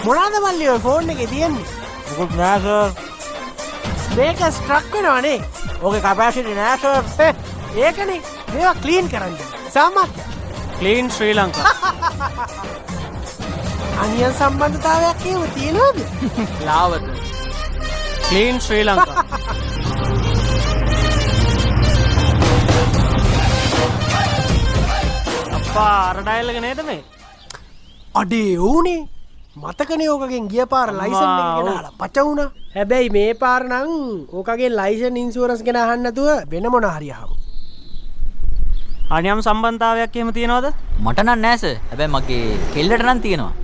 මොනවාද මල්ලි ඔය ෆෝන් එකේ තියෙන්නේ? මොකුත් නෑ සර්. මේක ස්ට්‍රක් වෙනවනේ. ඕකේ කැපැසිටි නෑ සර්. ඒකනේ මේවා ක්ලීන් කරන්න. සමත් ක්ලීන් ශ්‍රී ලංකා. අනියන් සම්බන්ධතාවයක් එහෙම තියෙනවද? ලාවත. ක්ලීන් ශ්‍රී ලංකා. අප්පා අර ඩයල් එක නේද මේ? අඩේ ඕනේ. මතකනේ ඕකගෙන් ගිය පාර ලයිසන් එක ගෙනහලා පච වුණා. හැබැයි මේ පාර නම් ඕකගෙන් ලයිසන් ඉන්ෂුරන්ස් ගෙන අහන්න නැතුව වෙන මොන හරි අහමු. අනියම් සම්බන්ධතාවයක් එහෙම තියනවද? මට නම් නෑ සර්. හැබැයි මගේ කෙල්ලට නම් තියෙනවා.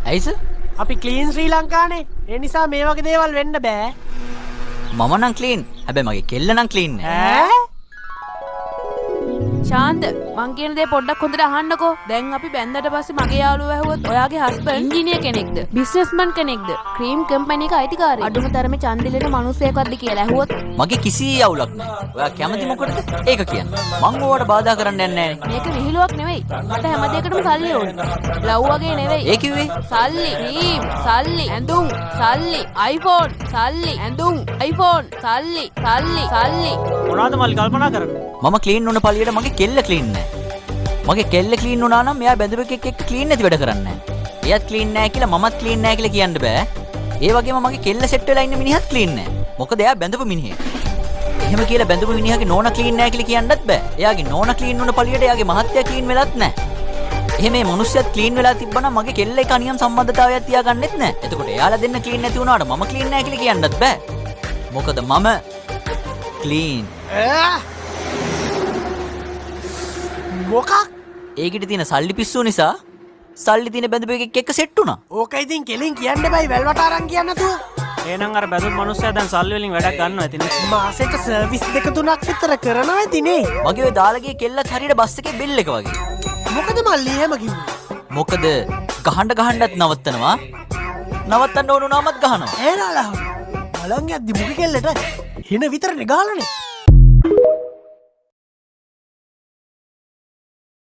ඇයි සර්? අපි ක්ලීන් ශ්‍රී ලංකානේ. ඒ නිසා මේ වගේ දේවල් වෙන්න බෑ. මම නම් ක්ලීන්. හැබැයි මගේ කෙල්ල නම් ක්ලීන් නෑ. ඈ? ශාන්ත මං කියන දේ පොඩ්ඩක් හොඳට අහන්නකෝ. දැන් අපි බැන්දට පස්සේ මගේ යාළුවා ඇහුවොත් ඔයාගේ හස්බන්ඩ් ඉංජිනේර කෙනෙක්ද? බිස්නස්මන් කෙනෙක්ද? ක්‍රීම් කම්පැනි එක අයිතිකාරයෙක්ද? අඩුම තරමේ ඡන්දිලෙන මිනිස්සෙක්වත්ද කියලා ඇහුවොත් මගේ කිසි අවුලක් නෑ. ඔයා කැමති මොකටද? ඒක කියන්න. මං ඕවට බාධා කරන්න යන්නේ නෑනේ. මේක විහිළුවක් නෙවෙයි. මට හැම දෙයකටම සල්ලි ඕනේ. ලව් වගේ නෙවෙයි. ඒ කිව්වේ? සල්ලි, ක්‍රීම්, සල්ලි, ඇඳුම්, සල්ලි, iPhone, සල්ලි, ඇඳුම්, iPhone, සල්ලි, සල්ලි, සල්ලි. මොනවද මල්ලි කල්පනා කරන්නේ? මම ක්ලීන් වුණ පළියට මගේ කෙල්ල ක්ලීන් නෑ. මගේ කෙල්ල ක්ලීන් වුණා නම් එයා බැඳපු එකෙක් එක්ක ක්ලීන් නැති වැඩ කරන්නේ නෑ. එයාත් ක්ලීන් නෑ කියලා මමත් ක්ලීන් නෑ කියලා කියන්න බෑ. ඒ වගේම මගේ කෙල්ල සෙට් වෙලා ඉන්න මිනිහත් ක්ලීන් නෑ. මොකද එයා බැඳපු මිනිහෙක්. එහෙම කියලා බැඳපු මිනිහාගේ නෝනා ක්ලීන් නෑ කියලා කියන්නත් බෑ. එයාගේ නෝනා ක්ලීන් වුණ පළියට එයාගේ මහත්තයා ක්ලීන් වෙලත් නෑ. එහෙම මේ මිනිස්සුත් ක්ලීන් වෙලා තිබ්බනම් මගේ කෙල්ල එක අනියම් සම්බන්ධතාවයක් තියාගන්නෙත් නෑ. එතකොට එයාලා දෙන්න ක්ලීන් නැති වුණාට මම ක්ලීන් නෑ කියලා කියන්නත් බෑ. මොකද මම ක්ලීන්. මොකක්? ඒකට තියෙන සල්ලි පිස්සුව නිසා සල්ලි තියෙන බැඳපු එකෙක් එක්ක සෙට් වුණා. ඕක ඉතින් කෙලින් කියන්න බෑ වැල්වට අරන් කියන්න නැතුව. එහෙනම් අර බැඳුම් මිනිස්සයා දැන් සල්ලි වලින් වැඩක් ගන්නවා ඇතිනේ. මාසෙට සර්විස් 2-3ක් විතර කරනවා ඇතිනේ. මගේ ඔය දාලා ගිය කෙල්ලත් හරියට බස් එකේ බිල් එක වගේ. මොකද මල්ලි එහෙම කිව්වේ? මොකද ගහන්නත් නවත්තනවා. නවත්තන්න ඕන උනාමත් ගහනවා. ඒනාලා බලන් යද්දි මුගේ කෙල්ලට හින විතරනේ ගහලානේ.